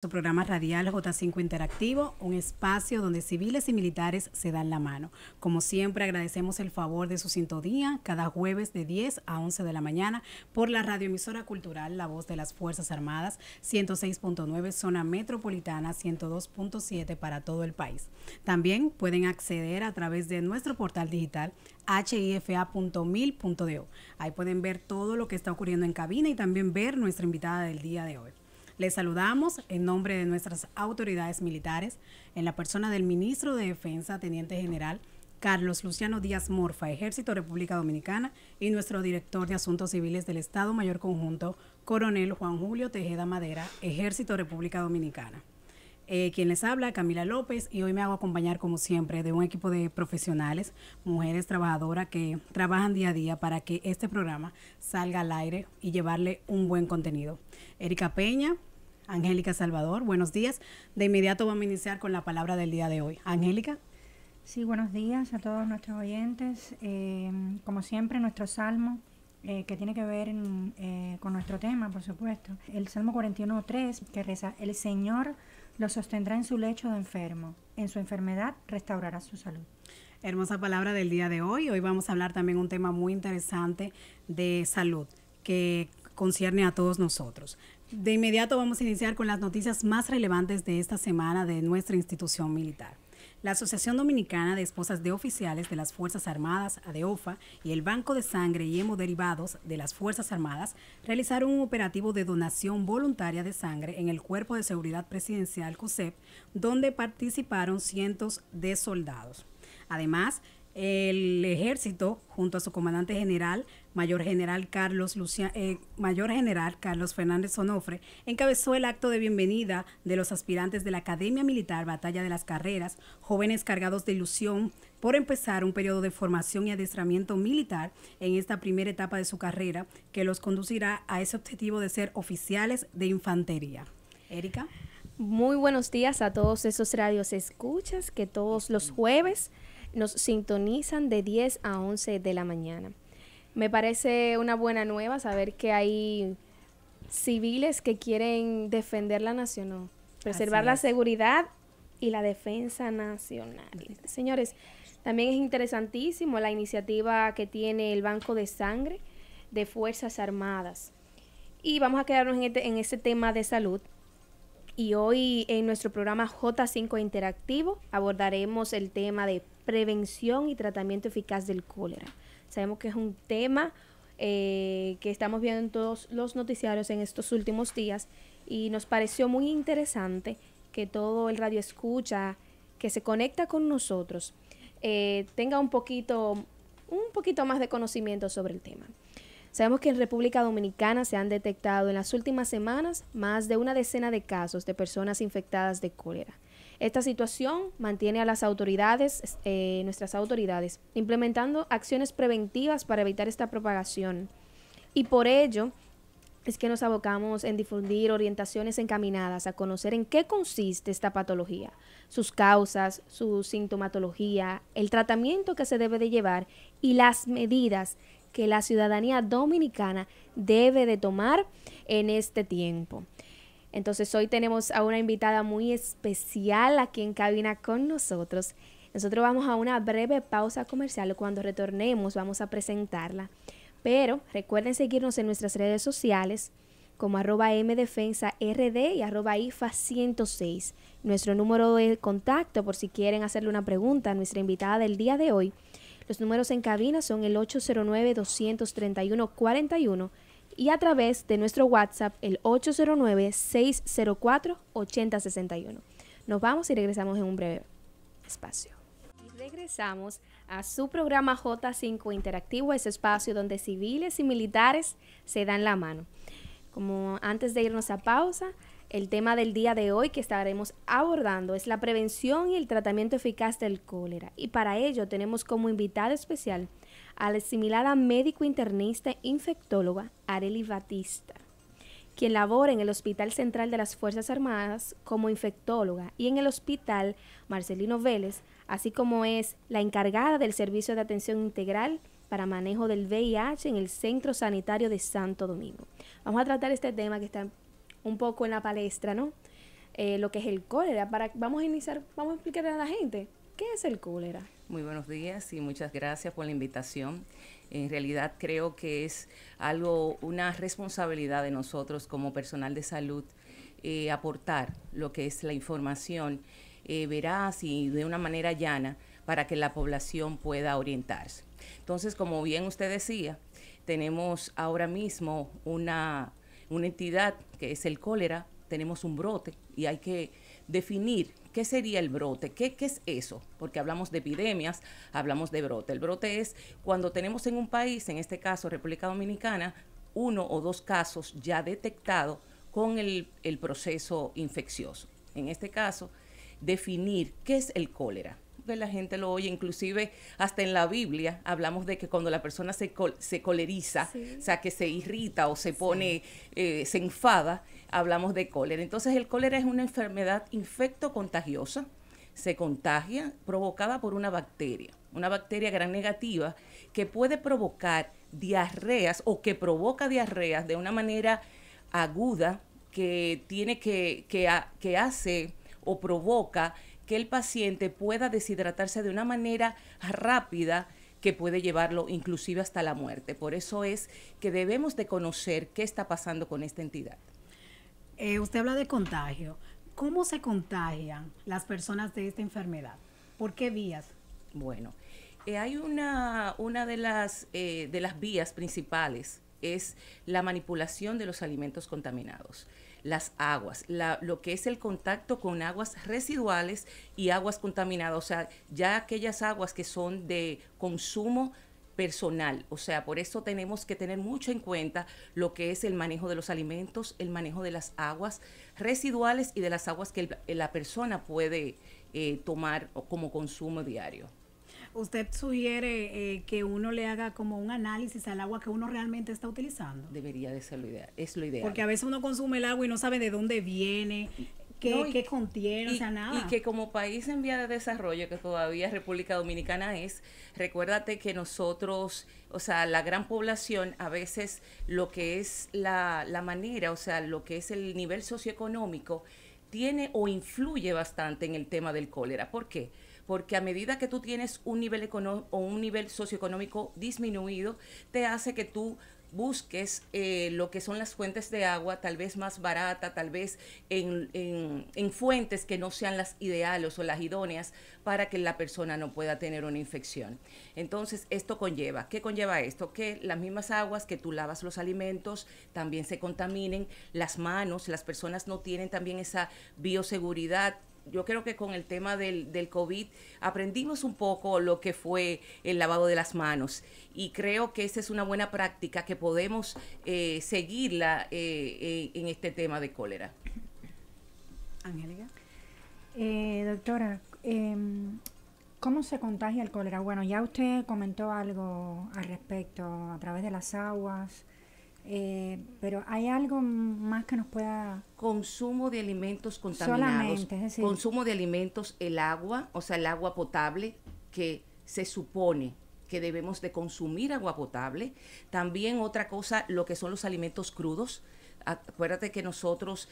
Su programa radial J5 Interactivo, un espacio donde civiles y militares se dan la mano. Como siempre, agradecemos el favor de su sintonía cada jueves de 10 a 11 de la mañana por la radioemisora cultural La Voz de las Fuerzas Armadas, 106.9 zona metropolitana, 102.7 para todo el país. También pueden acceder a través de nuestro portal digital hifa.mil.do. Ahí pueden ver todo lo que está ocurriendo en cabina y también ver nuestra invitada del día de hoy. Les saludamos en nombre de nuestras autoridades militares, en la persona del ministro de Defensa, Teniente General Carlos Luciano Díaz Morfa, Ejército República Dominicana, y nuestro director de Asuntos Civiles del Estado Mayor Conjunto, Coronel Juan Julio Tejeda Madera, Ejército República Dominicana. Quien les habla, Camila López, y hoy me hago acompañar, como siempre, de un equipo de profesionales, mujeres trabajadoras que trabajan día a día para que este programa salga al aire y llevarle un buen contenido. Erika Peña, Angélica Salvador, buenos días. De inmediato vamos a iniciar con la palabra del día de hoy. Angélica. Sí, buenos días a todos nuestros oyentes. Como siempre, nuestro salmo, que tiene que ver con nuestro tema, por supuesto. El Salmo 41:3, que reza: el Señor lo sostendrá en su lecho de enfermo, en su enfermedad restaurará su salud. Hermosa palabra del día de hoy. Hoy vamos a hablar también un tema muy interesante de salud, que concierne a todos nosotros. De inmediato vamos a iniciar con las noticias más relevantes de esta semana de nuestra institución militar. La Asociación Dominicana de Esposas de Oficiales de las Fuerzas Armadas, ADEOFA, y el Banco de Sangre y Hemoderivados de las Fuerzas Armadas realizaron un operativo de donación voluntaria de sangre en el Cuerpo de Seguridad Presidencial, COSEP, donde participaron cientos de soldados. Además, el Ejército, junto a su comandante general, Mayor General Carlos Fernández Onofre, encabezó el acto de bienvenida de los aspirantes de la Academia Militar Batalla de las Carreras, jóvenes cargados de ilusión por empezar un periodo de formación y adiestramiento militar en esta primera etapa de su carrera, que los conducirá a ese objetivo de ser oficiales de infantería. Erika. Muy buenos días a todos esos radios escuchas que todos los jueves nos sintonizan de 10 a 11 de la mañana. Me parece una buena nueva saber que hay civiles que quieren defender la nación, ¿no? Preservar la seguridad y la defensa nacional. Señores, también es interesantísimo la iniciativa que tiene el Banco de Sangre de Fuerzas Armadas. Y vamos a quedarnos en este tema de salud. Y hoy en nuestro programa J5 Interactivo abordaremos el tema de prevención y tratamiento eficaz del cólera. Sabemos que es un tema que estamos viendo en todos los noticiarios en estos últimos días y nos pareció muy interesante que todo el radio escucha que se conecta con nosotros tenga un poquito más de conocimiento sobre el tema. Sabemos que en República Dominicana se han detectado en las últimas semanas más de una decena de casos de personas infectadas de cólera. Esta situación mantiene a las autoridades, nuestras autoridades, implementando acciones preventivas para evitar esta propagación. Y por ello es que nos abocamos en difundir orientaciones encaminadas a conocer en qué consiste esta patología, sus causas, su sintomatología, el tratamiento que se debe de llevar y las medidas que la ciudadanía dominicana debe de tomar en este tiempo. Entonces hoy tenemos a una invitada muy especial aquí en cabina con nosotros. Nosotros vamos a una breve pausa comercial. Cuando retornemos vamos a presentarla. Pero recuerden seguirnos en nuestras redes sociales como @mdefensard y @IFA106. Nuestro número de contacto por si quieren hacerle una pregunta a nuestra invitada del día de hoy. Los números en cabina son el 809-231-41 y a través de nuestro WhatsApp el 809-604-8061. Nos vamos y regresamos en un breve espacio. Y regresamos a su programa J5 Interactivo, ese espacio donde civiles y militares se dan la mano. Como antes de irnos a pausa, el tema del día de hoy que estaremos abordando es la prevención y el tratamiento eficaz del cólera. Y para ello tenemos como invitada especial a la asimilada médico internista e infectóloga Arely Batista, quien labora en el Hospital Central de las Fuerzas Armadas como infectóloga y en el Hospital Marcelino Vélez, así como es la encargada del Servicio de Atención Integral para Manejo del VIH en el Centro Sanitario de Santo Domingo. Vamos a tratar este tema que está un poco en la palestra, ¿no? lo que es el cólera. Vamos a explicarle a la gente, ¿qué es el cólera? Muy buenos días y muchas gracias por la invitación. En realidad creo que es una responsabilidad de nosotros como personal de salud aportar lo que es la información veraz y de una manera llana para que la población pueda orientarse. Entonces, como bien usted decía, tenemos ahora mismo una entidad que es el cólera, tenemos un brote y hay que definir qué sería el brote, qué es eso, porque hablamos de epidemias, hablamos de brote. El brote es cuando tenemos en un país, en este caso República Dominicana, 1 o 2 casos ya detectados con el proceso infeccioso. En este caso, definir qué es el cólera. Que la gente lo oye, inclusive hasta en la Biblia hablamos de que cuando la persona se coleriza, sí, o sea, que se irrita o se pone, se enfada, hablamos de cólera. Entonces el cólera es una enfermedad infectocontagiosa, se contagia provocada por una bacteria gram negativa que puede provocar diarreas o que provoca diarreas de una manera aguda que tiene que hace o provoca que el paciente pueda deshidratarse de una manera rápida que puede llevarlo inclusive hasta la muerte. Por eso es que debemos de conocer qué está pasando con esta entidad. Usted habla de contagio. ¿Cómo se contagian las personas de esta enfermedad? ¿Por qué vías? Bueno, hay una de las vías principales es la manipulación de los alimentos contaminados. Las aguas, lo que es el contacto con aguas residuales y aguas contaminadas, o sea, ya aquellas aguas que son de consumo personal, o sea, por eso tenemos que tener mucho en cuenta lo que es el manejo de los alimentos, el manejo de las aguas residuales y de las aguas que la persona puede tomar como consumo diario. ¿Usted sugiere que uno le haga como un análisis al agua que uno realmente está utilizando? Debería de ser lo ideal, es lo ideal. Porque a veces uno consume el agua y no sabe de dónde viene, qué contiene, o sea, nada. Y que como país en vía de desarrollo, que todavía República Dominicana es, recuérdate que nosotros, o sea, la gran población, a veces lo que es la manera, o sea, lo que es el nivel socioeconómico, tiene o influye bastante en el tema del cólera. ¿Por qué? Porque a medida que tú tienes un nivel un nivel socioeconómico disminuido, te hace que tú busques lo que son las fuentes de agua, tal vez más barata, tal vez en fuentes que no sean las ideales o las idóneas para que la persona no pueda tener una infección. Entonces, ¿qué conlleva esto? Que las mismas aguas que tú lavas los alimentos también se contaminen, las manos, las personas no tienen también esa bioseguridad. Yo creo que con el tema del COVID aprendimos un poco lo que fue el lavado de las manos y creo que esa es una buena práctica que podemos seguirla en este tema de cólera. Angélica. Doctora, ¿cómo se contagia el cólera? Bueno, ya usted comentó algo al respecto a través de las aguas. Pero ¿hay algo más que nos pueda...? Consumo de alimentos contaminados. Solamente, es decir... Consumo de alimentos, el agua, o sea, el agua potable, que se supone que debemos de consumir agua potable. También otra cosa, lo que son los alimentos crudos. Acuérdate que nosotros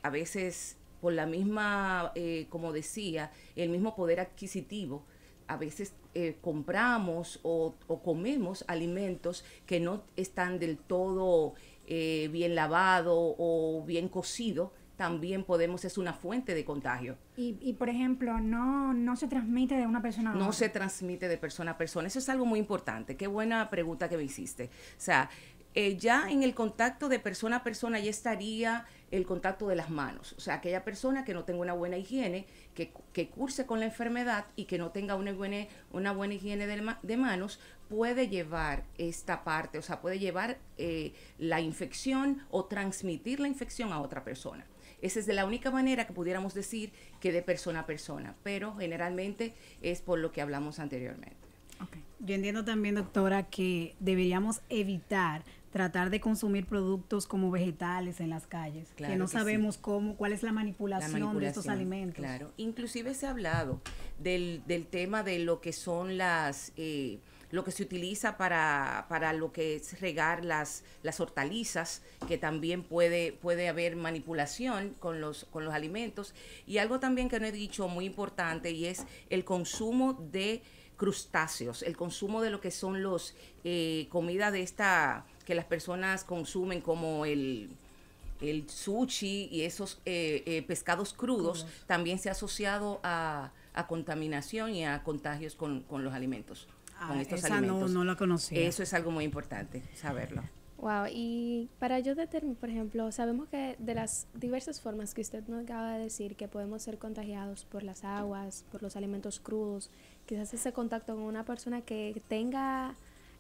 a veces, por la misma, como decía, el mismo poder adquisitivo, a veces compramos o comemos alimentos que no están del todo bien lavado o bien cocido, también es una fuente de contagio. Y por ejemplo, no se transmite de una persona a otra. No se transmite de persona a persona. Eso es algo muy importante. Qué buena pregunta que me hiciste. O sea, ya en el contacto de persona a persona ya estaría el contacto de las manos. O sea, aquella persona que no tenga una buena higiene, que curse con la enfermedad y que no tenga una buena higiene de manos, puede llevar esta parte, o sea, puede llevar la infección o transmitir la infección a otra persona. Esa es de la única manera que pudiéramos decir que de persona a persona, pero generalmente es por lo que hablamos anteriormente. Okay. Yo entiendo también, doctora, que deberíamos evitar tratar de consumir productos como vegetales en las calles, claro, que no sabemos sí. cuál es la manipulación de estos alimentos. Claro, inclusive se ha hablado del tema de lo que son las lo que se utiliza para lo que es regar las hortalizas, que también puede haber manipulación con los alimentos. Y algo también que no he dicho muy importante, y es el consumo de crustáceos, el consumo de lo que son los comida de esta que las personas consumen, como el sushi y esos pescados crudos, también se ha asociado a contaminación y a contagios con los alimentos, con estos alimentos. No la conocía. Eso es algo muy importante, saberlo. Wow, y para yo determinar, por ejemplo, sabemos que de las diversas formas que usted nos acaba de decir que podemos ser contagiados por las aguas, por los alimentos crudos, quizás ese contacto con una persona que tenga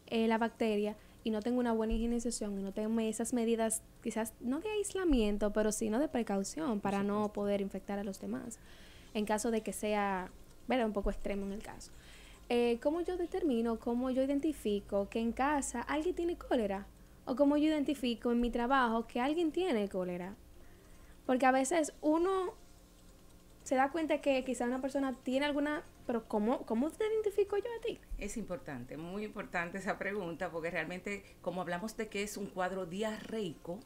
la bacteria y no tenga una buena higienización y no tenga esas medidas, quizás no de aislamiento, pero sino de precaución para no poder infectar a los demás, en caso de que sea, ¿verdad?, un poco extremo en el caso. ¿Cómo yo determino, cómo yo identifico que en casa alguien tiene cólera? ¿O cómo yo identifico en mi trabajo que alguien tiene cólera? Porque a veces uno se da cuenta que quizá una persona tiene alguna, pero ¿cómo te identifico yo a ti? Es importante, muy importante esa pregunta, porque realmente, como hablamos de que es un cuadro diarreico,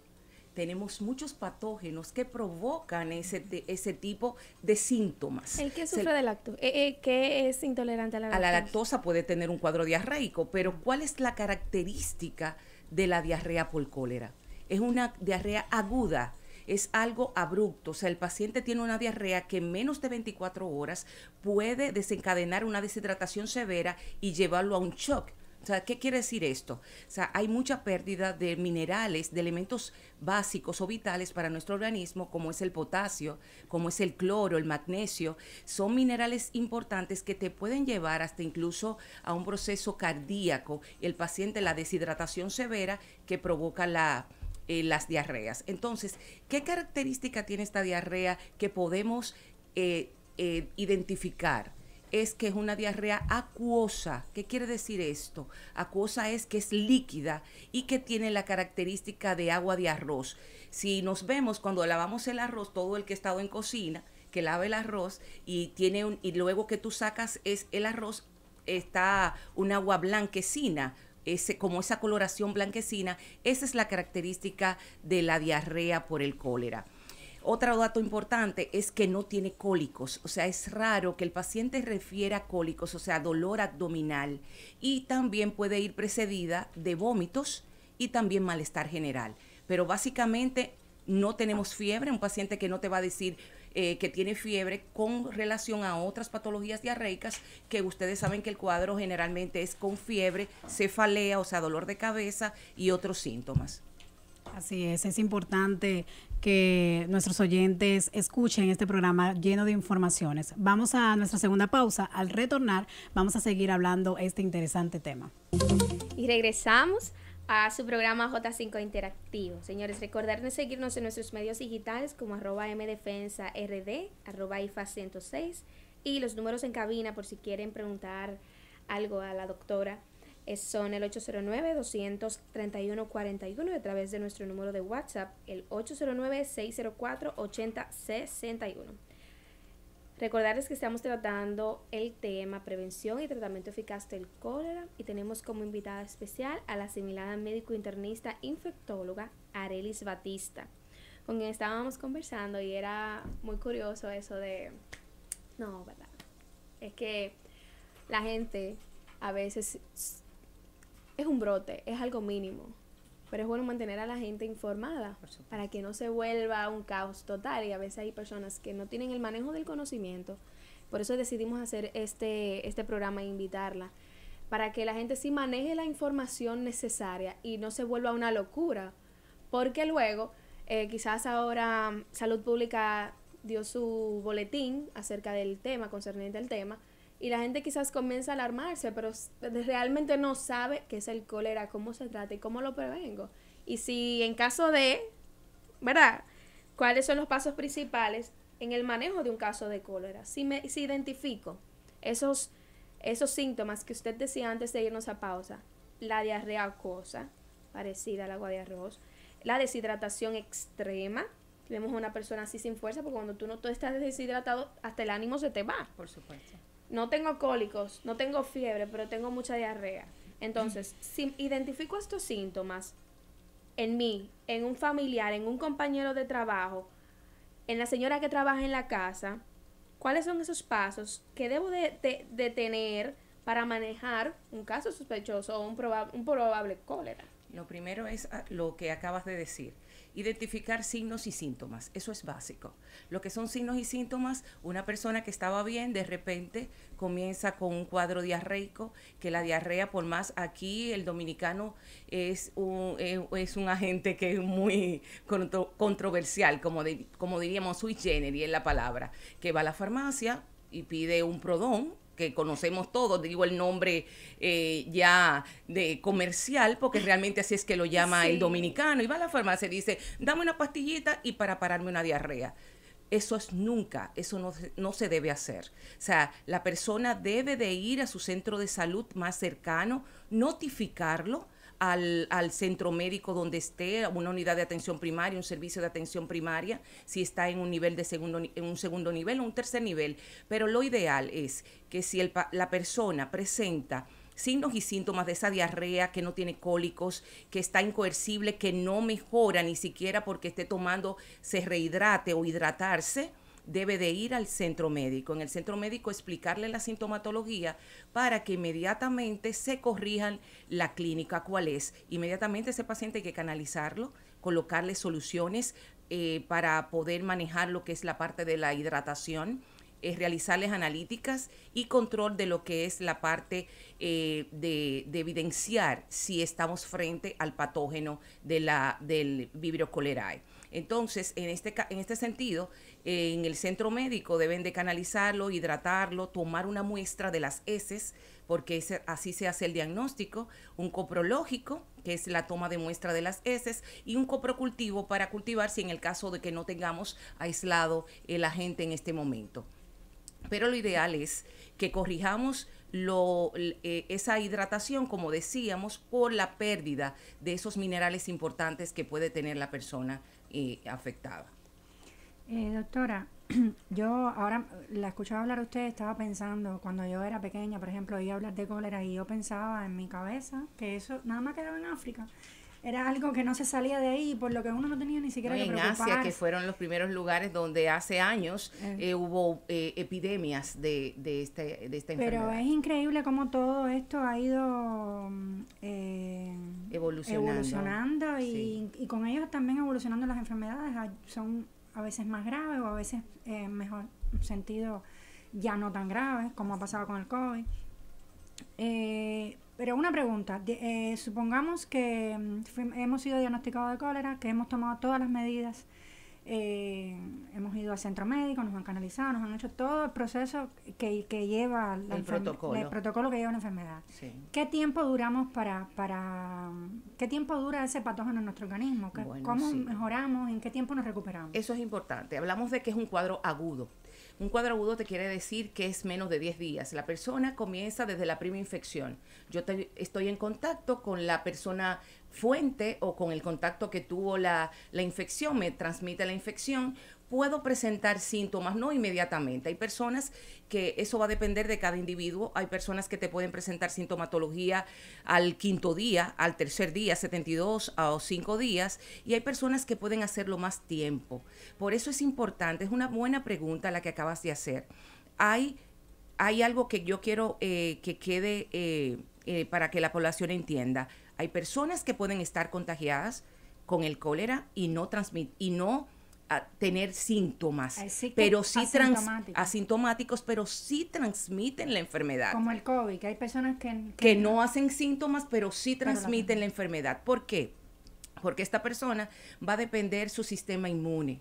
tenemos muchos patógenos que provocan ese tipo de síntomas. ¿El que sufre de lactosa? ¿Qué es intolerante a la lactosa? A la lactosa puede tener un cuadro diarreico, pero ¿cuál es la característica de la diarrea por cólera? Es una diarrea aguda, es algo abrupto, o sea, el paciente tiene una diarrea que en menos de 24 horas puede desencadenar una deshidratación severa y llevarlo a un shock. O sea, ¿qué quiere decir esto? O sea, hay mucha pérdida de minerales, de elementos básicos o vitales para nuestro organismo, como es el potasio, como es el cloro, el magnesio. Son minerales importantes que te pueden llevar hasta incluso a un proceso cardíaco. El paciente, la deshidratación severa que provoca las diarreas. Entonces, ¿qué característica tiene esta diarrea que podemos identificar? Es que es una diarrea acuosa. ¿Qué quiere decir esto? Acuosa es que es líquida y que tiene la característica de agua de arroz. Si nos vemos cuando lavamos el arroz, todo el que ha estado en cocina, que lava el arroz y luego que tú sacas el arroz, está un agua blanquecina, como esa coloración blanquecina. Esa es la característica de la diarrea por el cólera. Otro dato importante es que no tiene cólicos, o sea, es raro que el paciente refiera cólicos, o sea, dolor abdominal, y también puede ir precedida de vómitos y también malestar general. Pero básicamente no tenemos fiebre, un paciente que no te va a decir que tiene fiebre con relación a otras patologías diarreicas, que ustedes saben que el cuadro generalmente es con fiebre, cefalea, o sea, dolor de cabeza y otros síntomas. Así es importante que nuestros oyentes escuchen este programa lleno de informaciones. Vamos a nuestra segunda pausa. Al retornar, vamos a seguir hablando este interesante tema. Y regresamos a su programa J5 Interactivo. Señores, recordarles seguirnos en nuestros medios digitales como @mdefensard, @IFA106, y los números en cabina por si quieren preguntar algo a la doctora. Son el 809-231-41 y a través de nuestro número de WhatsApp, el 809-604-8061. Recordarles que estamos tratando el tema prevención y tratamiento eficaz del cólera y tenemos como invitada especial a la asimilada médico-internista infectóloga Arelis Batista, con quien estábamos conversando y era muy curioso eso de... No, ¿verdad? Es que la gente a veces... Es un brote, es algo mínimo, pero es bueno mantener a la gente informada para que no se vuelva un caos total, y a veces hay personas que no tienen el manejo del conocimiento. Por eso decidimos hacer este programa e invitarla, para que la gente sí maneje la información necesaria y no se vuelva una locura, porque luego quizás ahora Salud Pública dio su boletín acerca del tema, concerniente al tema, y la gente quizás comienza a alarmarse, pero realmente no sabe qué es el cólera, cómo se trata y cómo lo prevengo. Y si en caso de, ¿verdad?, ¿cuáles son los pasos principales en el manejo de un caso de cólera? Si identifico esos síntomas que usted decía antes de irnos a pausa, la diarrea acuosa, parecida al agua de arroz, la deshidratación extrema, vemos a una persona así sin fuerza, porque cuando tú estás deshidratado, hasta el ánimo se te va. Por supuesto. no tengo cólicos, no tengo fiebre, pero tengo mucha diarrea. Entonces, si identifico estos síntomas en mí, en un familiar, en un compañero de trabajo, en la señora que trabaja en la casa, ¿cuáles son esos pasos que debo de tener para manejar un caso sospechoso o un probable cólera? Lo primero es lo que acabas de decir, identificar signos y síntomas, eso es básico. Lo que son signos y síntomas, una persona que estaba bien, de repente comienza con un cuadro diarreico, que la diarrea, por más aquí el dominicano es un agente que es muy controversial, como diríamos sui generis es la palabra, que va a la farmacia y pide un Prodón, que conocemos todos, digo el nombre ya de comercial, porque realmente así es que lo llama el dominicano, y va a la farmacia y dice, dame una pastillita y para pararme una diarrea. Eso no se debe hacer. O sea, la persona debe de ir a su centro de salud más cercano, notificarlo al centro médico donde esté, a una unidad de atención primaria, un servicio de atención primaria, si está en un nivel en un segundo nivel o un tercer nivel. Pero lo ideal es que si la persona presenta signos y síntomas de esa diarrea, que no tiene cólicos, que está incoercible, que no mejora ni siquiera porque esté tomando, se rehidrate o hidratarse, debe de ir al centro médico. En el centro médico explicarle la sintomatología para que inmediatamente se corrijan la clínica, cuál es. Inmediatamente ese paciente hay que canalizarlo, colocarle soluciones para poder manejar lo que es la parte de la hidratación, realizarles analíticas y control de lo que es la parte de evidenciar si estamos frente al patógeno del Vibrio cholerae. Entonces, en este sentido, en el centro médico deben de canalizarlo, hidratarlo, tomar una muestra de las heces, porque así se hace el diagnóstico, un coprológico, que es la toma de muestra de las heces, y un coprocultivo para cultivar si en el caso de que no tengamos aislado el agente en este momento. Pero lo ideal es que corrijamos esa hidratación, como decíamos, por la pérdida de esos minerales importantes que puede tener la persona afectada. Doctora, yo ahora la escuchaba hablar a usted, estaba pensando, cuando yo era pequeña, por ejemplo, oía hablar de cólera y yo pensaba en mi cabeza que eso nada más quedaba en África. Era algo que no se salía de ahí, por lo que uno no tenía ni siquiera que preocuparse. En Asia, que fueron los primeros lugares donde hace años hubo epidemias de esta enfermedad. Pero es increíble cómo todo esto ha ido evolucionando y con ellos también evolucionando las enfermedades. Son a veces más graves o a veces, mejor sentido, ya no tan graves, como ha pasado con el COVID. Pero una pregunta, supongamos que hemos sido diagnosticados de cólera, que hemos tomado todas las medidas, hemos ido al centro médico, nos han canalizado, nos han hecho todo el proceso que lleva el protocolo que lleva la enfermedad. Sí. ¿Qué tiempo duramos qué tiempo dura ese patógeno en nuestro organismo? ¿Cómo mejoramos? ¿En qué tiempo nos recuperamos? Eso es importante. Hablamos de que es un cuadro agudo. Un cuadro agudo te quiere decir que es menos de 10 días. La persona comienza desde la primera infección. Yo estoy en contacto con la persona fuente o con el contacto que tuvo la infección, me transmite la infección, puedo presentar síntomas, no inmediatamente. Hay personas que eso va a depender de cada individuo. Hay personas que te pueden presentar sintomatología al 5.º día, al 3.er día, 72 o 5 días, y hay personas que pueden hacerlo más tiempo. Por eso es importante, es una buena pregunta la que acabas de hacer. Hay algo que yo quiero que quede para que la población entienda. Hay personas que pueden estar contagiadas con el cólera y no tener síntomas, pero sí asintomáticos, pero sí transmiten la enfermedad. Como el COVID, que hay personas que no hacen síntomas, pero sí transmiten la enfermedad. ¿Por qué? Porque esta persona va a depender su sistema inmune.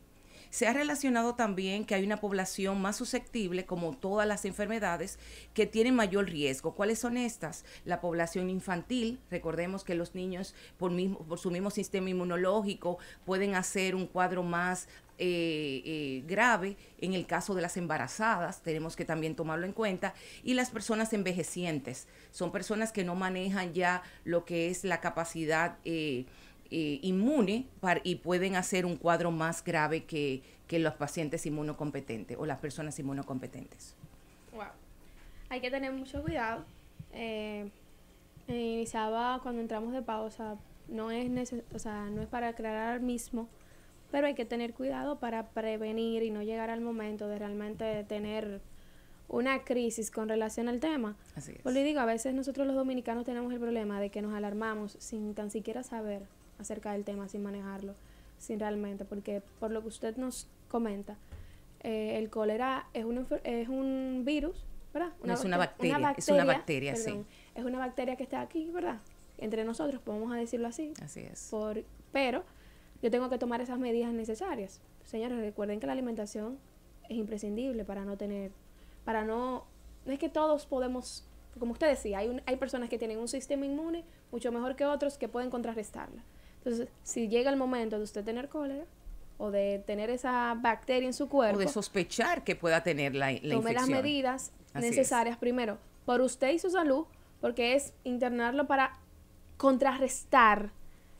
Se ha relacionado también que hay una población más susceptible, como todas las enfermedades, que tienen mayor riesgo. ¿Cuáles son estas? La población infantil. Recordemos que los niños, por su mismo sistema inmunológico, pueden hacer un cuadro más grave. En el caso de las embarazadas, tenemos que también tomarlo en cuenta. Y las personas envejecientes. Son personas que no manejan ya lo que es la capacidad inmune y pueden hacer un cuadro más grave que los pacientes inmunocompetentes o las personas inmunocompetentes. Wow. Hay que tener mucho cuidado. Iniciaba cuando entramos de pausa, no es no es para aclarar alarmismo, pero hay que tener cuidado para prevenir y no llegar al momento de realmente tener una crisis con relación al tema. Así es. Pues le digo, a veces nosotros los dominicanos tenemos el problema de que nos alarmamos sin tan siquiera saber acerca del tema, sin manejarlo, sin realmente, porque por lo que usted nos comenta, el cólera es un virus, ¿verdad? Es una bacteria, sí. Es una bacteria que está aquí, ¿verdad? Entre nosotros, vamos a decirlo así. Así es. Pero yo tengo que tomar esas medidas necesarias. Señores, recuerden que la alimentación es imprescindible no es que todos podemos, como usted decía, hay personas que tienen un sistema inmune mucho mejor que otros que pueden contrarrestarla. Entonces, si llega el momento de usted tener cólera o de tener esa bacteria en su cuerpo, o de sospechar que pueda tener la infección, tome las medidas necesarias primero por usted y su salud, porque es internarlo para contrarrestar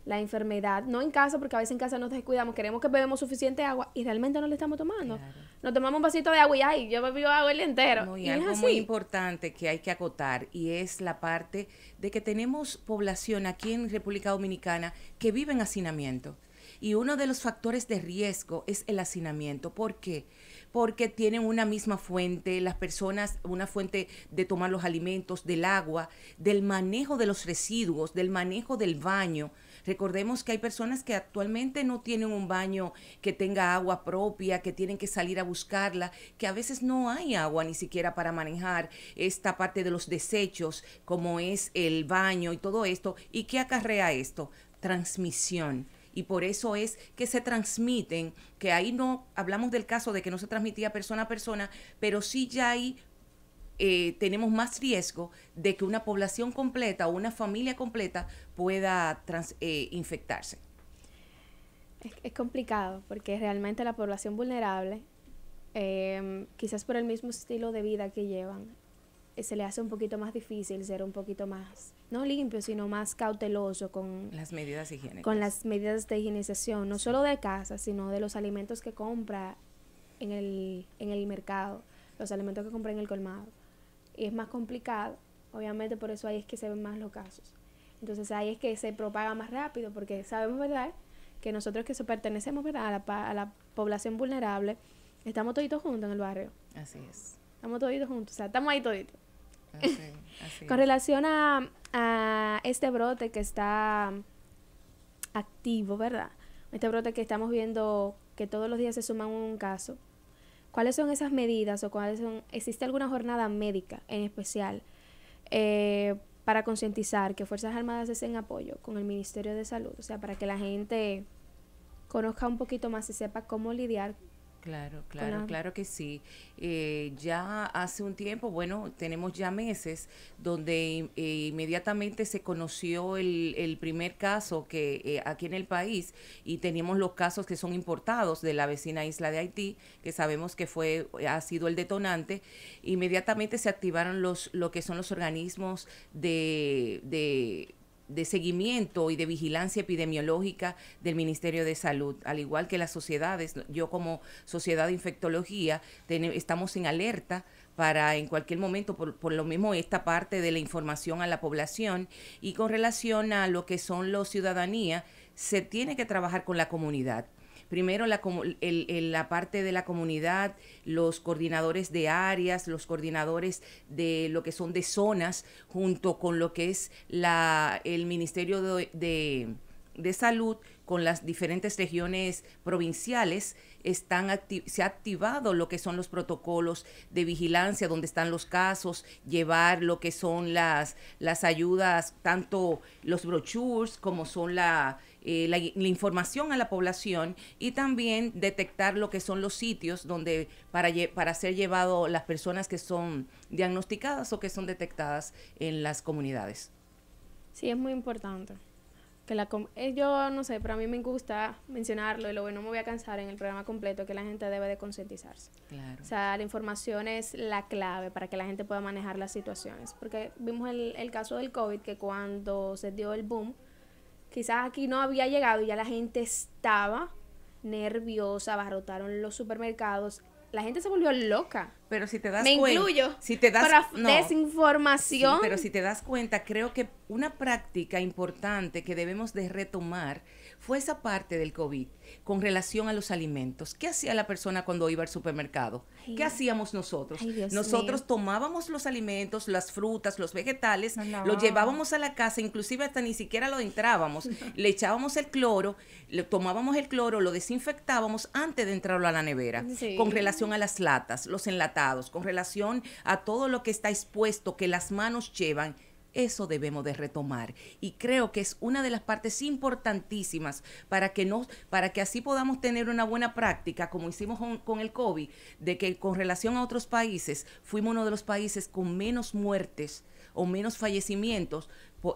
la enfermedad, no en casa, porque a veces en casa nos descuidamos, queremos que bebemos suficiente agua y realmente no le estamos tomando. Claro. Nos tomamos un vasito de agua y ay, yo bebí agua el día entero. No, y algo muy importante que hay que acotar, y es la parte de que tenemos población aquí en República Dominicana que vive en hacinamiento. Y uno de los factores de riesgo es el hacinamiento. ¿Por qué? Porque tienen una misma fuente, las personas, una fuente de tomar los alimentos, del agua, del manejo de los residuos, del manejo del baño. Recordemos que hay personas que actualmente no tienen un baño que tenga agua propia, que tienen que salir a buscarla, que a veces no hay agua ni siquiera para manejar esta parte de los desechos, como es el baño y todo esto. ¿Y qué acarrea esto? Transmisión. Y por eso es que se transmiten, que ahí no hablamos del caso de que no se transmitía persona a persona, pero sí ya ahí tenemos más riesgo de que una población completa o una familia completa pueda infectarse. Es complicado porque realmente la población vulnerable, quizás por el mismo estilo de vida que llevan, se le hace un poquito más difícil ser un poquito más, no limpio, sino más cauteloso con las medidas higiénicas. Con las medidas de higienización, no solo de casa, sino de los alimentos que compra en el mercado, los alimentos que compra en el colmado. Y es más complicado, obviamente por eso ahí es que se ven más los casos. Entonces ahí es que se propaga más rápido, porque sabemos, ¿verdad?, que nosotros que pertenecemos, ¿verdad?, a la población vulnerable, estamos toditos juntos en el barrio. Así es. Estamos toditos juntos, o sea, estamos ahí toditos. Así Con relación a este brote que está activo, ¿verdad? Este brote que estamos viendo que todos los días se suman un caso. ¿Cuáles son esas medidas o existe alguna jornada médica en especial para concientizar que Fuerzas Armadas esté en apoyo con el Ministerio de Salud? O sea, para que la gente conozca un poquito más y sepa cómo lidiar. Claro que sí. Ya hace un tiempo, bueno, tenemos ya meses donde inmediatamente se conoció el primer caso que aquí en el país, y teníamos los casos que son importados de la vecina isla de Haití, que sabemos que ha sido el detonante. Inmediatamente se activaron lo que son los organismos de seguimiento y de vigilancia epidemiológica del Ministerio de Salud, al igual que las sociedades. Yo como Sociedad de Infectología estamos en alerta para en cualquier momento, por lo mismo esta parte de la información a la población. Y con relación a lo que son los ciudadanía, se tiene que trabajar con la comunidad. Primero la parte de la comunidad, los coordinadores de áreas, los coordinadores de lo que son de zonas, junto con lo que es el Ministerio de Salud, con las diferentes regiones provinciales, se ha activado lo que son los protocolos de vigilancia, donde están los casos, llevar lo que son las ayudas, tanto los brochures como son la información a la población, y también detectar lo que son los sitios donde para ser llevado las personas que son diagnosticadas o que son detectadas en las comunidades. Sí, es muy importante. Yo no sé, pero a mí me gusta mencionarlo, y luego no me voy a cansar en el programa completo, que la gente debe de concientizarse. Claro. O sea, la información es la clave para que la gente pueda manejar las situaciones, porque vimos el caso del COVID, que cuando se dio el boom, quizás aquí no había llegado y ya la gente estaba nerviosa, abarrotaron los supermercados, la gente se volvió loca. Pero si te das Me cuenta, incluyo si te das, para no, desinformación. sí, pero si te das cuenta, creo que una práctica importante que debemos de retomar fue esa parte del COVID con relación a los alimentos. ¿Qué hacía la persona cuando iba al supermercado? Ay, ¿Qué hacíamos nosotros? ay, Dios Nosotros mío. tomábamos los alimentos, las frutas, los vegetales, Los los lavábamos. llevábamos a la casa, inclusive hasta ni siquiera lo entrábamos, le echábamos el cloro, le tomábamos el cloro, lo desinfectábamos antes de entrarlo a la nevera, Sí. con relación a las latas, los enlatados, con relación a todo lo que está expuesto, que las manos llevan. Eso debemos de retomar y creo que es una de las partes importantísimas para que así podamos tener una buena práctica como hicimos con el COVID, de que con relación a otros países fuimos uno de los países con menos muertes o menos fallecimientos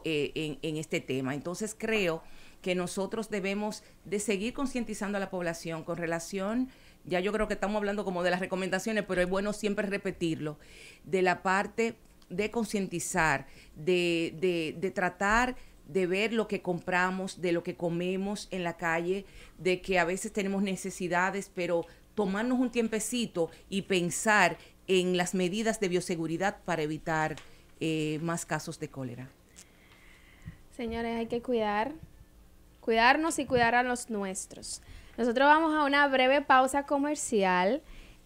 en este tema. Entonces creo que nosotros debemos de seguir concientizando a la población con relación, ya yo creo que estamos hablando como de las recomendaciones, pero es bueno siempre repetirlo, de la parte de concientizar, de tratar de ver lo que compramos, de lo que comemos en la calle, de que a veces tenemos necesidades, pero tomarnos un tiempecito y pensar en las medidas de bioseguridad para evitar más casos de cólera. Señores, hay que cuidarnos y cuidar a los nuestros. Nosotros vamos a una breve pausa comercial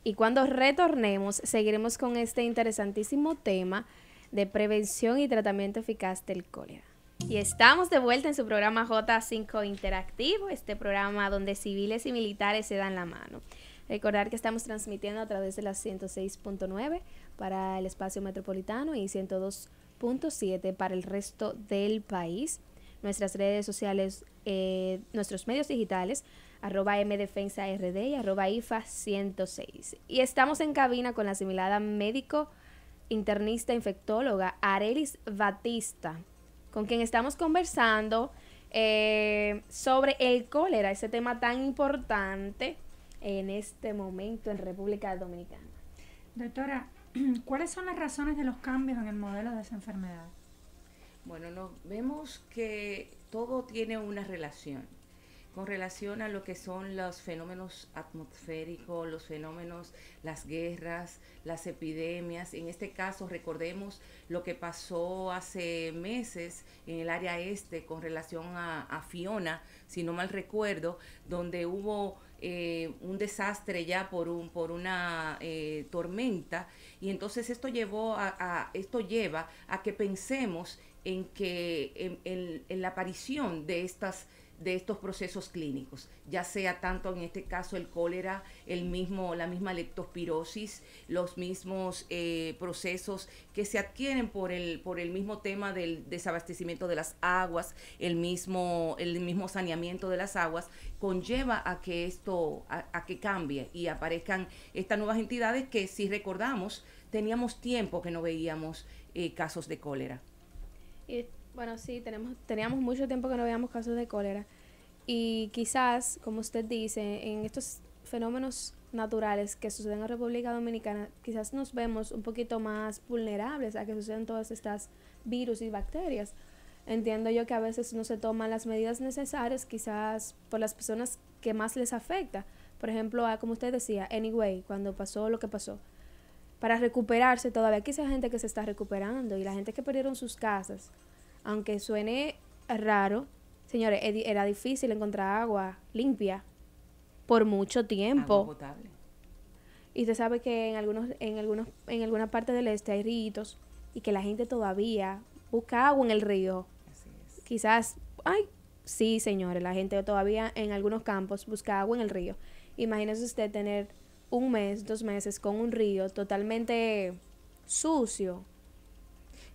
y cuando retornemos seguiremos con este interesantísimo tema de prevención y tratamiento eficaz del cólera. Y estamos de vuelta en su programa J5 Interactivo, este programa donde civiles y militares se dan la mano. Recordar que estamos transmitiendo a través de las 106.9 para el espacio metropolitano y 102.7 para el resto del país. Nuestras redes sociales, nuestros medios digitales, @mdefensard y @IFA106. Y estamos en cabina con la asimilada médico internista infectóloga Arelis Batista, con quien estamos conversando sobre el cólera, ese tema tan importante en este momento en República Dominicana. Doctora, ¿cuáles son las razones de los cambios en el modelo de esa enfermedad? Bueno, vemos que todo tiene una relación. Con relación a lo que son los fenómenos atmosféricos, los fenómenos, las guerras, las epidemias. En este caso, recordemos lo que pasó hace meses en el área este con relación a Fiona, si no mal recuerdo, donde hubo un desastre ya por una tormenta, y entonces esto lleva a que pensemos en que en la aparición de estos procesos clínicos, ya sea tanto en este caso el cólera, la misma leptospirosis, los mismos procesos que se adquieren por el mismo tema del desabastecimiento de las aguas, el mismo saneamiento de las aguas, conlleva a que a que cambie y aparezcan estas nuevas entidades que, si recordamos, teníamos tiempo que no veíamos casos de cólera. Y bueno, sí, teníamos mucho tiempo que no veíamos casos de cólera y quizás, como usted dice, en estos fenómenos naturales que suceden en República Dominicana, quizás nos vemos un poquito más vulnerables a que sucedan todas estas virus y bacterias. Entiendo yo que a veces no se toman las medidas necesarias, quizás por las personas que más les afecta. Por ejemplo, como usted decía, anyway, cuando pasó lo que pasó, para recuperarse todavía, aquí hay gente que se está recuperando y la gente que perdieron sus casas, aunque suene raro, señores, era difícil encontrar agua limpia por mucho tiempo. Agua potable. Y usted sabe que en alguna parte del este hay ríos y que la gente todavía busca agua en el río. Así es. Quizás, sí, señores, la gente todavía en algunos campos busca agua en el río. Imagínese usted tener 1 mes, 2 meses con un río totalmente sucio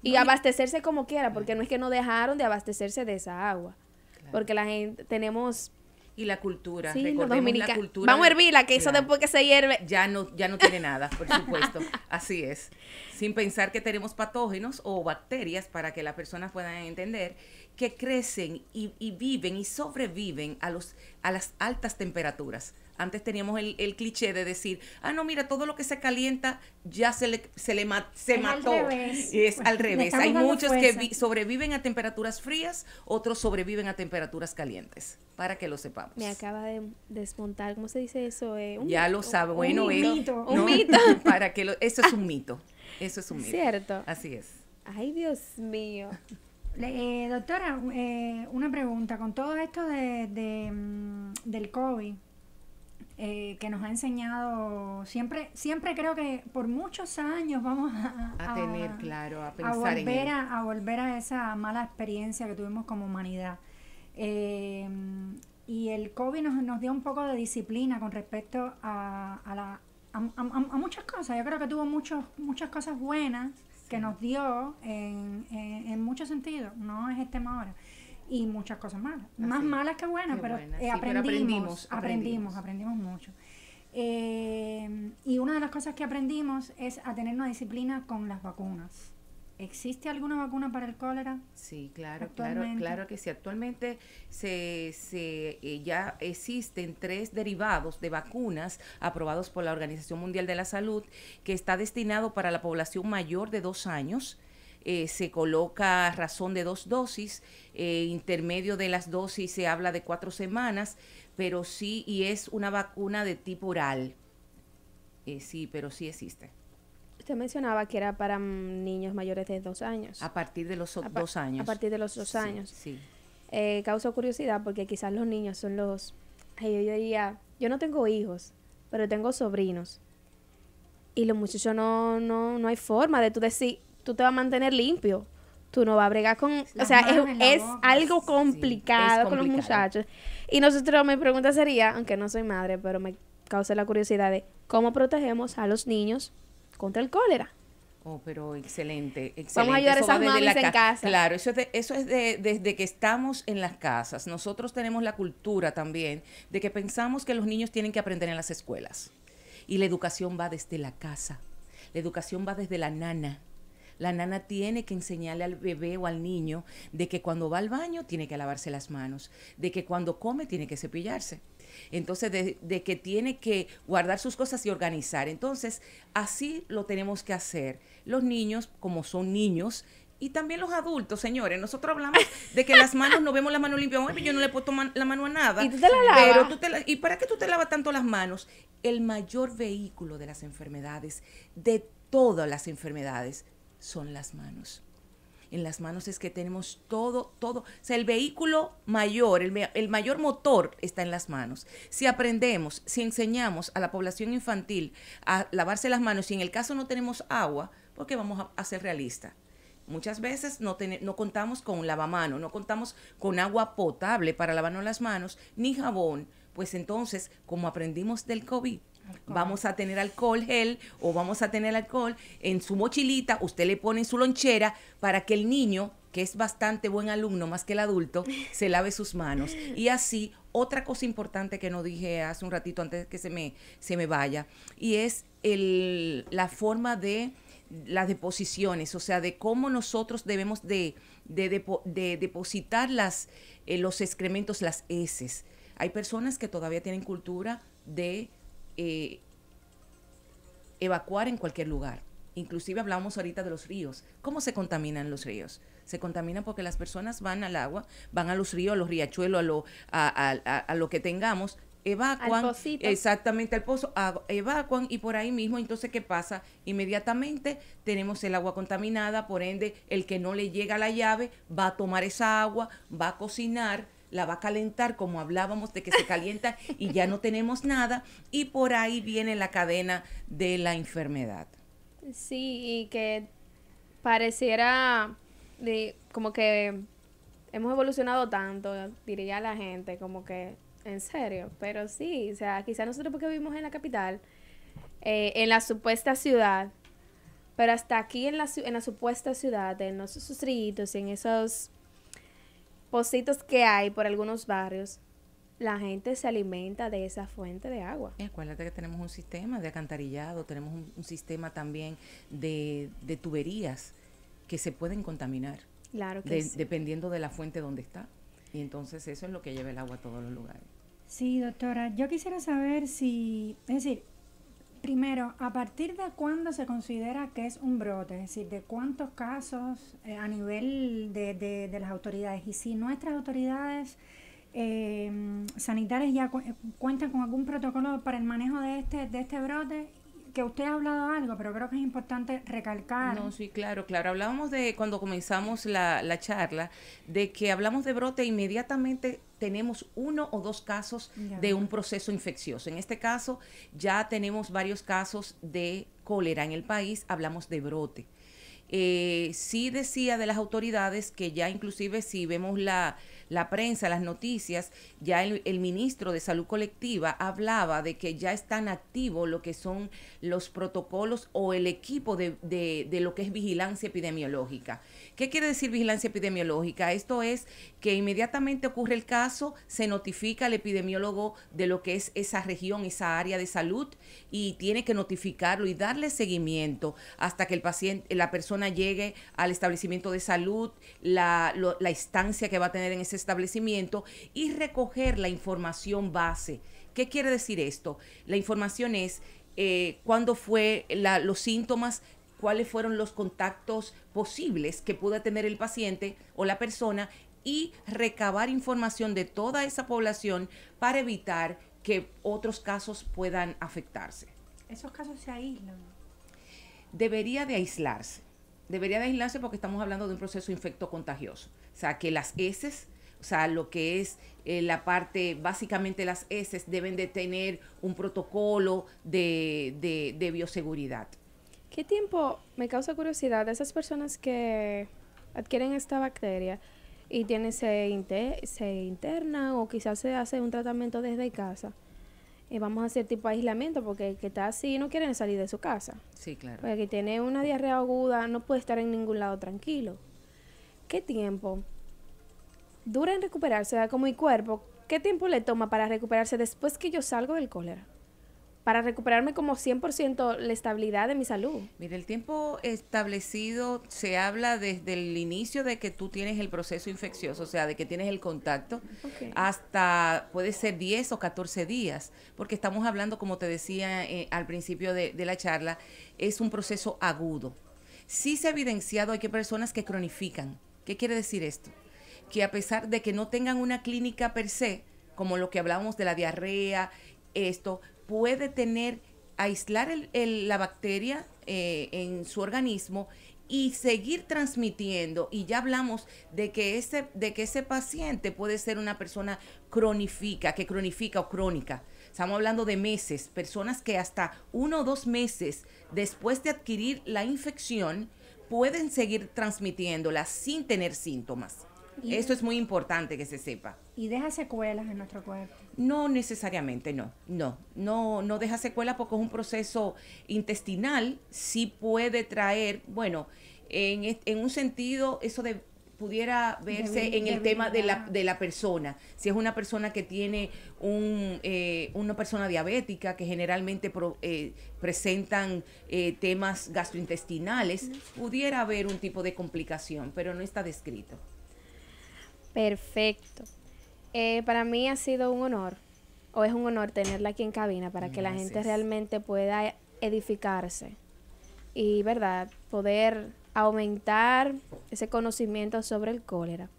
y abastecerse como quiera, porque no es que no dejaron de abastecerse de esa agua, claro. Porque la gente tenemos y la cultura, sí, recordemos la cultura. Vamos a hervirla, que eso después que se hierve ya no tiene nada, por supuesto. Así es. Sin pensar que tenemos patógenos o bacterias, para que las personas puedan entender que crecen y viven y sobreviven a las altas temperaturas. Antes teníamos el cliché de decir, no, mira, todo lo que se calienta ya se mató. Al revés. Es al revés. Hay muchos que sobreviven a temperaturas frías, otros sobreviven a temperaturas calientes, para que lo sepamos. Me acaba de desmontar, ¿cómo se dice eso? Ya lo sabe, bueno, un mito. Un mito. Para que eso es un mito. Eso es un mito. Cierto. Así es. Ay, Dios mío. Doctora, una pregunta. Con todo esto del COVID, que nos ha enseñado, siempre creo que por muchos años vamos a tener, claro, a pensar a volver a esa mala experiencia que tuvimos como humanidad. Y el COVID nos dio un poco de disciplina con respecto a muchas cosas. Yo creo que tuvo muchas cosas buenas que nos dio en muchos sentidos, no es el tema ahora, y muchas cosas malas, más malas que buenas, pero aprendimos mucho. Y una de las cosas que aprendimos es a tener una disciplina con las vacunas. ¿Existe alguna vacuna para el cólera? Sí, claro que sí. Actualmente ya existen 3 derivados de vacunas aprobados por la Organización Mundial de la Salud, que está destinado para la población mayor de 2 años. Se coloca a razón de 2 dosis, intermedio de las dosis se habla de 4 semanas, pero sí, y es una vacuna de tipo oral. Sí, pero sí existe. Usted mencionaba que era para niños mayores de 2 años. A partir de los 2 años. A partir de los 2 años. Sí. Causa curiosidad porque quizás los niños son los... yo diría, yo no tengo hijos, pero tengo sobrinos. Y los muchachos no hay forma de tú decir, tú te vas a mantener limpio. Tú no vas a bregar con... O sea, es algo complicado con los muchachos. Y nosotros, mi pregunta sería, aunque no soy madre, pero me causa la curiosidad de cómo protegemos a los niños contra el cólera. Pero excelente. Vamos a ayudar a esas mamis en casa. Claro, eso es desde que estamos en las casas. Nosotros tenemos la cultura también de que pensamos que los niños tienen que aprender en las escuelas. Y la educación va desde la casa. La educación va desde la nana. La nana tiene que enseñarle al bebé o al niño de que cuando va al baño tiene que lavarse las manos, de que cuando come tiene que cepillarse. Entonces, de que tiene que guardar sus cosas y organizar. Entonces, así lo tenemos que hacer. Los niños, como son niños, y también los adultos, señores. Nosotros hablamos de que las manos, no vemos las manos limpias. Bueno, yo no le puedo tomar la mano a nada. Y tú te la lavas. Pero ¿y para qué tú te lavas tanto las manos? El mayor vehículo de las enfermedades, de todas las enfermedades, son las manos. En las manos es que tenemos todo. O sea, el vehículo mayor, el mayor motor está en las manos. Si aprendemos, si enseñamos a la población infantil a lavarse las manos, y en el caso no tenemos agua, porque vamos a ser realistas. Muchas veces no contamos con lavamanos, no contamos con agua potable para lavarnos las manos, ni jabón. Pues entonces, como aprendimos del COVID, vamos a tener alcohol gel o vamos a tener alcohol en su mochilita, usted le pone en su lonchera para que el niño, que es bastante buen alumno más que el adulto, se lave sus manos. Y así, otra cosa importante que no dije hace un ratito antes que se me vaya, y es la forma de las deposiciones, o sea, de cómo nosotros debemos de depositar los excrementos, las heces. Hay personas que todavía tienen cultura de evacuar en cualquier lugar. Inclusive hablamos ahorita de los ríos. ¿Cómo se contaminan los ríos? Se contaminan porque las personas van al agua, van a los ríos, a los riachuelos, a lo que tengamos, evacuan, al pocito. Exactamente, al pozo, evacuan, y por ahí mismo, entonces, ¿qué pasa? Inmediatamente tenemos el agua contaminada, por ende, el que no le llega la llave va a tomar esa agua, va a cocinar, la va a calentar, como hablábamos de que se calienta y ya no tenemos nada, y por ahí viene la cadena de la enfermedad. Sí, y que pareciera como que hemos evolucionado tanto, diría la gente, como que en serio, pero sí, o sea, quizás nosotros porque vivimos en la capital, en la supuesta ciudad, pero hasta aquí en la supuesta ciudad, en esos ríos, en esos pocitos que hay por algunos barrios, la gente se alimenta de esa fuente de agua. Acuérdate que tenemos un sistema de alcantarillado, tenemos un sistema también de tuberías que se pueden contaminar. Claro que sí. Dependiendo de la fuente donde está. Y entonces eso es lo que lleva el agua a todos los lugares. Sí, doctora, yo quisiera saber si, es decir, primero, ¿a partir de cuándo se considera que es un brote? Es decir, ¿de cuántos casos a nivel de las autoridades? Y si nuestras autoridades sanitarias ya cuentan con algún protocolo para el manejo de este brote, que usted ha hablado algo, pero creo que es importante recalcar. No, sí, claro, claro. Hablábamos de, cuando comenzamos la charla, de que hablamos de brote, inmediatamente tenemos 1 o 2 casos de un proceso infeccioso. En este caso, ya tenemos varios casos de cólera en el país, hablamos de brote. Sí decía de las autoridades que ya inclusive si vemos la prensa, las noticias, ya el ministro de Salud Colectiva hablaba de que ya están activos lo que son los protocolos o el equipo de lo que es vigilancia epidemiológica. ¿Qué quiere decir vigilancia epidemiológica? Esto es que inmediatamente ocurre el caso, se notifica al epidemiólogo de lo que es esa región, esa área de salud, y tiene que notificarlo y darle seguimiento hasta que el paciente, la persona llegue al establecimiento de salud, la estancia que va a tener en ese establecimiento, y recoger la información base. ¿Qué quiere decir esto? La información es cuándo fue los síntomas, cuáles fueron los contactos posibles que pueda tener el paciente o la persona, y recabar información de toda esa población para evitar que otros casos puedan afectarse. ¿Esos casos se aíslan? Debería de aislarse porque estamos hablando de un proceso infectocontagioso. O sea, que las heces, o sea, lo que es la parte, básicamente las heces deben de tener un protocolo de bioseguridad. ¿Qué tiempo, me causa curiosidad, de esas personas que adquieren esta bacteria y se interna o quizás se hace un tratamiento desde casa? Vamos a hacer tipo aislamiento porque el que está así no quiere salir de su casa. Sí, claro. Porque el que tiene una diarrea aguda no puede estar en ningún lado tranquilo. ¿Qué tiempo dura en recuperarse? O sea, como mi cuerpo, ¿qué tiempo le toma para recuperarse después que yo salgo del cólera? Para recuperarme como 100% la estabilidad de mi salud. Mire, el tiempo establecido se habla desde el inicio de que tú tienes el proceso infeccioso, o sea, de que tienes el contacto, hasta puede ser 10 o 14 días, porque estamos hablando, como te decía al principio de la charla, es un proceso agudo. Sí se ha evidenciado, hay que personas que cronifican. ¿Qué quiere decir esto? Que a pesar de que no tengan una clínica per se, como lo que hablábamos de la diarrea, esto puede aislar la bacteria en su organismo y seguir transmitiendo. Y ya hablamos de que ese paciente puede ser una persona que cronifica o crónica. Estamos hablando de meses, personas que hasta 1 o 2 meses después de adquirir la infección pueden seguir transmitiéndola sin tener síntomas. Eso es muy importante que se sepa. ¿Y deja secuelas en nuestro cuerpo? No necesariamente, no deja secuelas porque es un proceso intestinal. Sí puede traer, bueno, en un sentido, eso pudiera verse en el tema de la persona. Si es una persona que tiene una persona diabética, que generalmente presentan temas gastrointestinales, pudiera haber un tipo de complicación, pero no está descrito. Perfecto. Para mí ha sido un honor, o es un honor tenerla aquí en cabina para que la gente realmente pueda edificarse y, ¿verdad?, poder aumentar ese conocimiento sobre el cólera.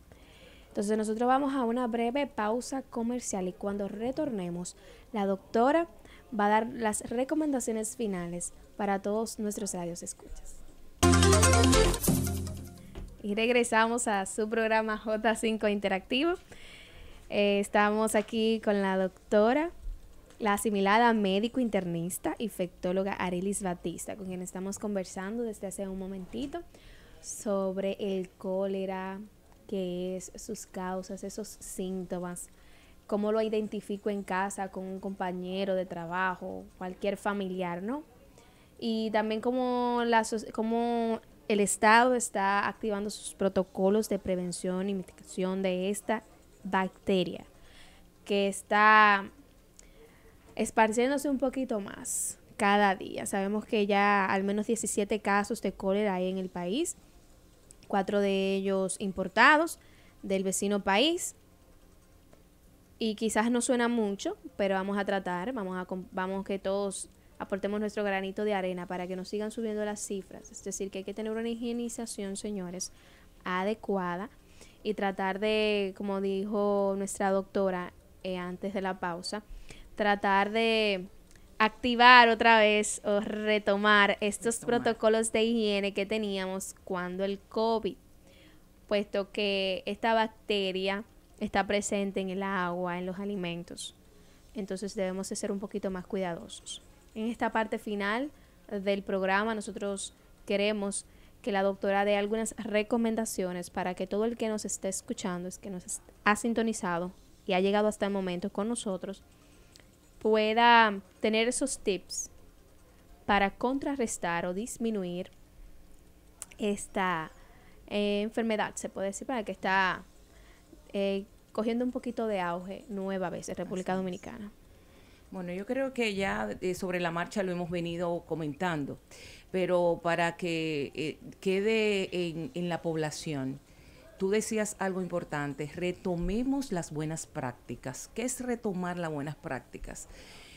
Entonces nosotros vamos a una breve pausa comercial y cuando retornemos, la doctora va a dar las recomendaciones finales para todos nuestros radios escuchas. Y regresamos a su programa J5 Interactivo. Estamos aquí con la doctora, la asimilada médico internista, infectóloga Arelis Batista, con quien estamos conversando desde hace un momentito sobre el cólera, qué es, sus causas, esos síntomas, cómo lo identifico en casa con un compañero de trabajo, cualquier familiar, ¿no? Y también cómo el Estado está activando sus protocolos de prevención y mitigación de esta bacteria que está esparciéndose un poquito más cada día. Sabemos que ya al menos 17 casos de cólera hay en el país, 4 de ellos importados del vecino país. y quizás no suena mucho, pero vamos a tratar, vamos que todos aportemos nuestro granito de arena para que nos sigan subiendo las cifras. Es decir, que hay que tener una higienización, señores, adecuada y tratar de, como dijo nuestra doctora antes de la pausa, tratar de activar otra vez o retomar estos protocolos de higiene que teníamos cuando el COVID, puesto que esta bacteria está presente en el agua, en los alimentos. Entonces debemos de ser un poquito más cuidadosos. En esta parte final del programa nosotros queremos que la doctora dé algunas recomendaciones para que todo el que nos esté escuchando, es que nos ha sintonizado y ha llegado hasta el momento con nosotros, pueda tener esos tips para contrarrestar o disminuir esta enfermedad, se puede decir, para que está cogiendo un poquito de auge nueva vez en República Dominicana. Bueno, yo creo que ya sobre la marcha lo hemos venido comentando, pero para que quede en la población, tú decías algo importante, retomemos las buenas prácticas. ¿Qué es retomar las buenas prácticas?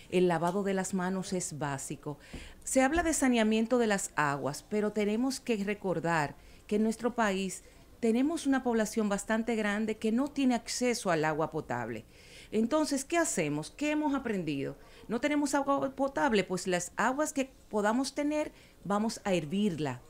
El lavado de las manos es básico. Se habla de saneamiento de las aguas, pero tenemos que recordar que en nuestro país tenemos una población bastante grande que no tiene acceso al agua potable. Entonces, ¿qué hacemos? ¿Qué hemos aprendido? No tenemos agua potable, pues las aguas que podamos tener, vamos a hervirla,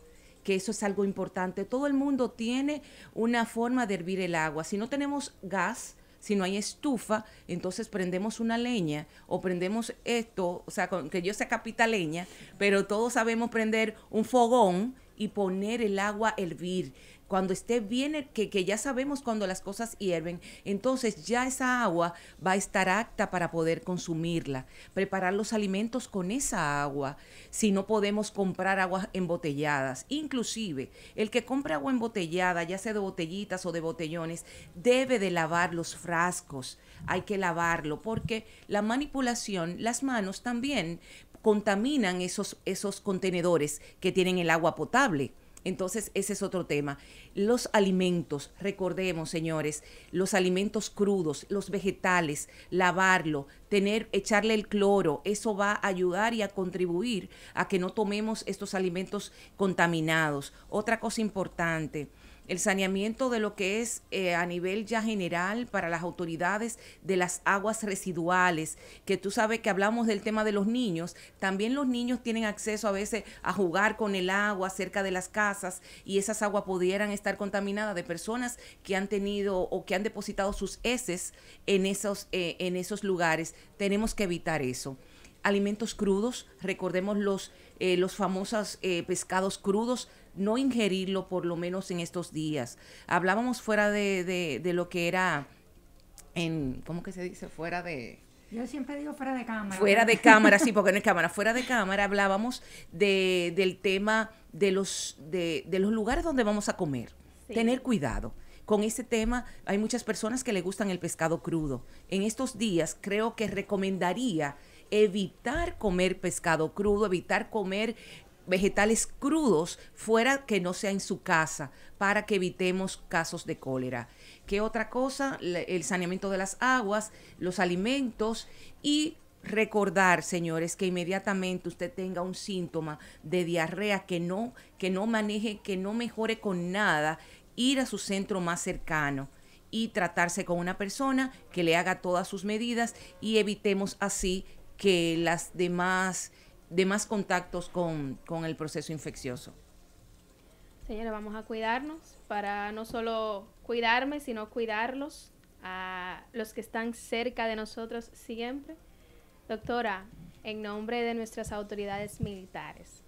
que eso es algo importante. Todo el mundo tiene una forma de hervir el agua. Si no tenemos gas, si no hay estufa, entonces prendemos una leña o prendemos esto, o sea, que yo sea capitaleña, pero todos sabemos prender un fogón y poner el agua a hervir. Cuando esté bien, que ya sabemos cuando las cosas hierven, entonces ya esa agua va a estar apta para poder consumirla. Preparar los alimentos con esa agua, si no podemos comprar aguas embotelladas. Inclusive, el que compra agua embotellada, ya sea de botellitas o de botellones, debe de lavar los frascos. Hay que lavarlo porque la manipulación, las manos también contaminan esos contenedores que tienen el agua potable. Entonces, ese es otro tema. Los alimentos, recordemos, señores, los alimentos crudos, los vegetales, lavarlo, echarle el cloro, eso va a ayudar y a contribuir a que no tomemos estos alimentos contaminados. Otra cosa importante, el saneamiento de lo que es a nivel ya general para las autoridades de las aguas residuales, que tú sabes que hablamos del tema de los niños, también los niños tienen acceso a veces a jugar con el agua cerca de las casas y esas aguas pudieran estar contaminadas de personas que han tenido o que han depositado sus heces en esos lugares. Tenemos que evitar eso. Alimentos crudos, recordemos los famosos pescados crudos, no ingerirlo por lo menos en estos días. Hablábamos fuera de lo que era, ¿cómo que se dice? Fuera de... Yo siempre digo fuera de cámara. Fuera de cámara, sí, porque no es cámara. Fuera de cámara hablábamos del tema de los lugares donde vamos a comer. Sí. Tener cuidado. Con ese tema hay muchas personas que le gustan el pescado crudo. En estos días creo que recomendaría evitar comer pescado crudo, evitar comer vegetales crudos fuera que no sea en su casa para que evitemos casos de cólera. ¿Qué otra cosa? El saneamiento de las aguas, los alimentos y recordar, señores, que inmediatamente usted tenga un síntoma de diarrea que no maneje, que no mejore con nada, ir a su centro más cercano y tratarse con una persona que le haga todas sus medidas y evitemos así que las demás contactos con el proceso infeccioso. Señora, vamos a cuidarnos para no solo cuidarme, sino cuidarlos a los que están cerca de nosotros siempre. Doctora, en nombre de nuestras autoridades militares,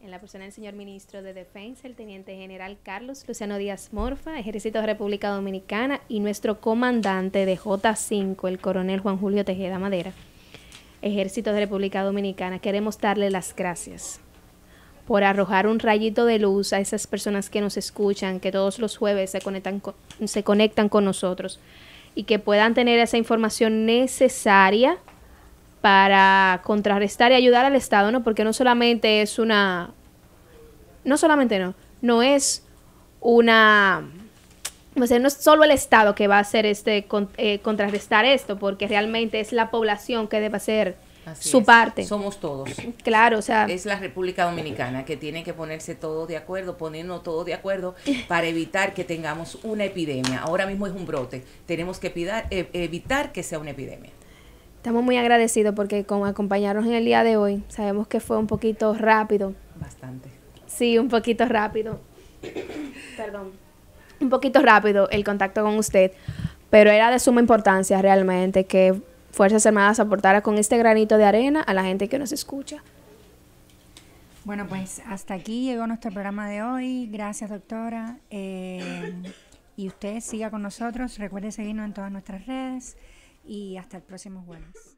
en la persona del señor ministro de Defensa, el teniente general Carlos Luciano Díaz Morfa, Ejército de República Dominicana, y nuestro comandante de J5, el coronel Juan Julio Tejeda Madera, Ejército de República Dominicana, queremos darle las gracias por arrojar un rayito de luz a esas personas que nos escuchan, que todos los jueves se conectan con nosotros y que puedan tener esa información necesaria para contrarrestar y ayudar al Estado, ¿no? Porque no es O sea, no es solo el Estado que va a hacer contrarrestar esto, porque realmente es la población que debe hacer Así su es. parte. Somos todos. Claro, o sea, Es la República Dominicana que tiene que ponerse todos de acuerdo, ponernos todos de acuerdo para evitar que tengamos una epidemia. Ahora mismo es un brote. Tenemos que evitar que sea una epidemia. estamos muy agradecidos porque como acompañarnos en el día de hoy, sabemos que fue un poquito rápido. Bastante. Sí, un poquito rápido. Perdón. Un poquito rápido el contacto con usted, pero era de suma importancia realmente que Fuerzas Armadas aportara con este granito de arena a la gente que nos escucha. Bueno, pues hasta aquí llegó nuestro programa de hoy. Gracias, doctora. Y usted siga con nosotros. Recuerde seguirnos en todas nuestras redes y hasta el próximo jueves.